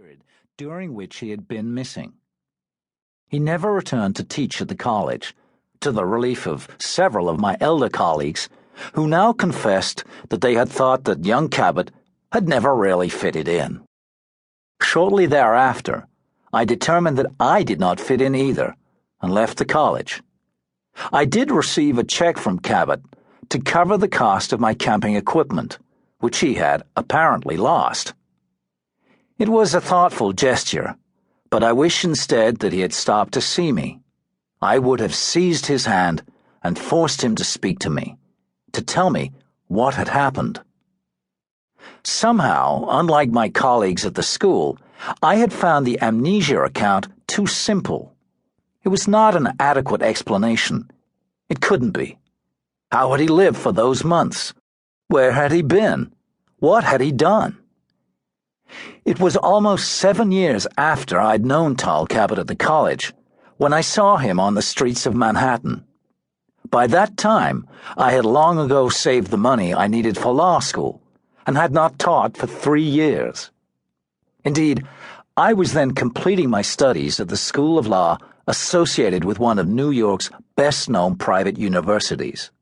period during which he had been missing. He never returned to teach at the college, to the relief of several of my elder colleagues, who now confessed that they had thought that young Cabot had never really fitted in. Shortly thereafter, I determined that I did not fit in either, and left the college. I did receive a check from Cabot to cover the cost of my camping equipment, which he had apparently lost. It was a thoughtful gesture, but I wish instead that he had stopped to see me. I would have seized his hand and forced him to speak to me, to tell me what had happened. Somehow, unlike my colleagues at the school, I had found the amnesia account too simple. It was not an adequate explanation. It couldn't be. How had he lived for those months? Where had he been? What had he done? It was almost 7 years after I'd known Tarl Cabot at the college when I saw him on the streets of Manhattan. By that time, I had long ago saved the money I needed for law school and had not taught for 3 years. Indeed, I was then completing my studies at the School of Law associated with one of New York's best-known private universities.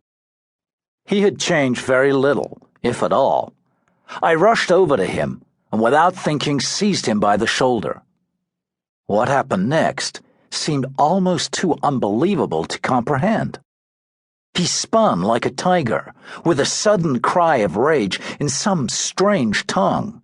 He had changed very little, if at all. I rushed over to him and without thinking seized him by the shoulder. What happened next seemed almost too unbelievable to comprehend. He spun like a tiger, with a sudden cry of rage in some strange tongue,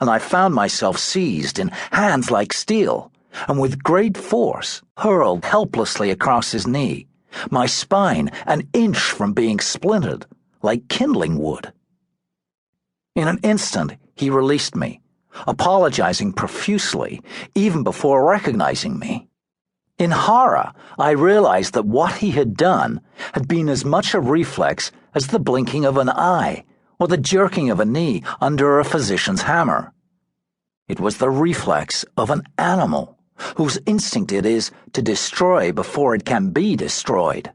and I found myself seized in hands like steel, and with great force hurled helplessly across his knee, my spine an inch from being splintered like kindling wood. In an instant, he released me, apologizing profusely, even before recognizing me. In horror, I realized that what he had done had been as much a reflex as the blinking of an eye or the jerking of a knee under a physician's hammer. It was the reflex of an animal, whose instinct it is to destroy before it can be destroyed,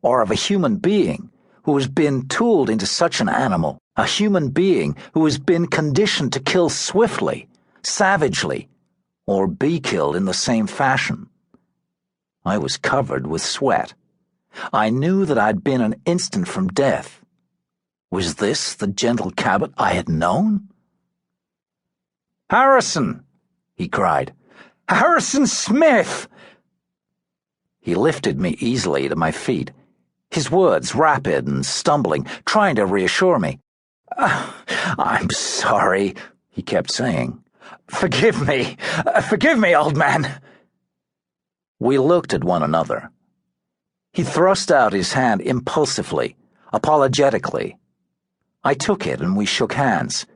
or of a human being who has been tooled into such an animal, a human being who has been conditioned to kill swiftly, savagely, or be killed in the same fashion. I was covered with sweat. I knew that I'd been an instant from death. Was this the gentle Cabot I had known? "Harrison!" he cried. "Harrison Smith!" He lifted me easily to my feet, his words rapid and stumbling, trying to reassure me. "I'm sorry," he kept saying. Forgive me, old man." We looked at one another. He thrust out his hand impulsively, apologetically. I took it and we shook hands.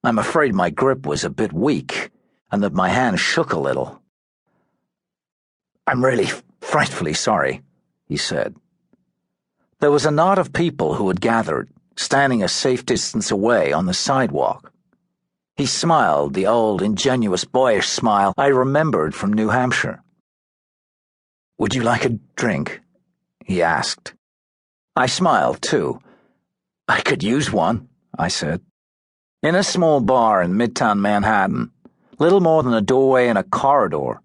I'm afraid my grip was a bit weak, and that my hand shook a little. "I'm really frightfully sorry," he said. There was a knot of people who had gathered, standing a safe distance away on the sidewalk. He smiled, the old, ingenuous, boyish smile I remembered from New Hampshire. "Would you like a drink?" he asked. I smiled, too. "I could use one," I said. In a small bar in Midtown Manhattan, little more than a doorway and a corridor,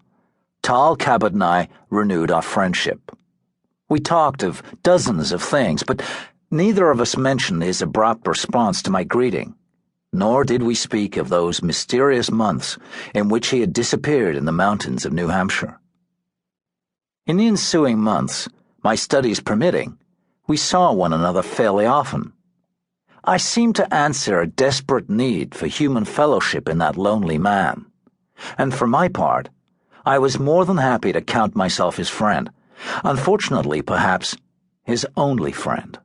Tarl Cabot and I renewed our friendship. We talked of dozens of things, but neither of us mentioned his abrupt response to my greeting, nor did we speak of those mysterious months in which he had disappeared in the mountains of New Hampshire. In the ensuing months, my studies permitting, we saw one another fairly often. I seemed to answer a desperate need for human fellowship in that lonely man, and for my part, I was more than happy to count myself his friend, unfortunately, perhaps, his only friend.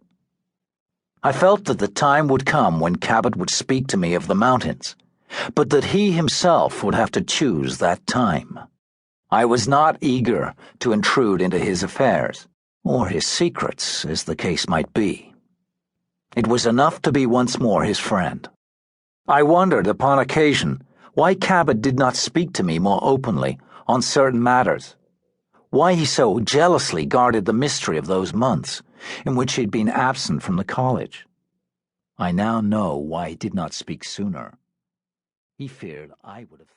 I felt that the time would come when Cabot would speak to me of the mountains, but that he himself would have to choose that time. I was not eager to intrude into his affairs, or his secrets, as the case might be. It was enough to be once more his friend. I wondered upon occasion why Cabot did not speak to me more openly on certain matters, why he so jealously guarded the mystery of those months in which he had been absent from the college. I now know why he did not speak sooner. He feared I would have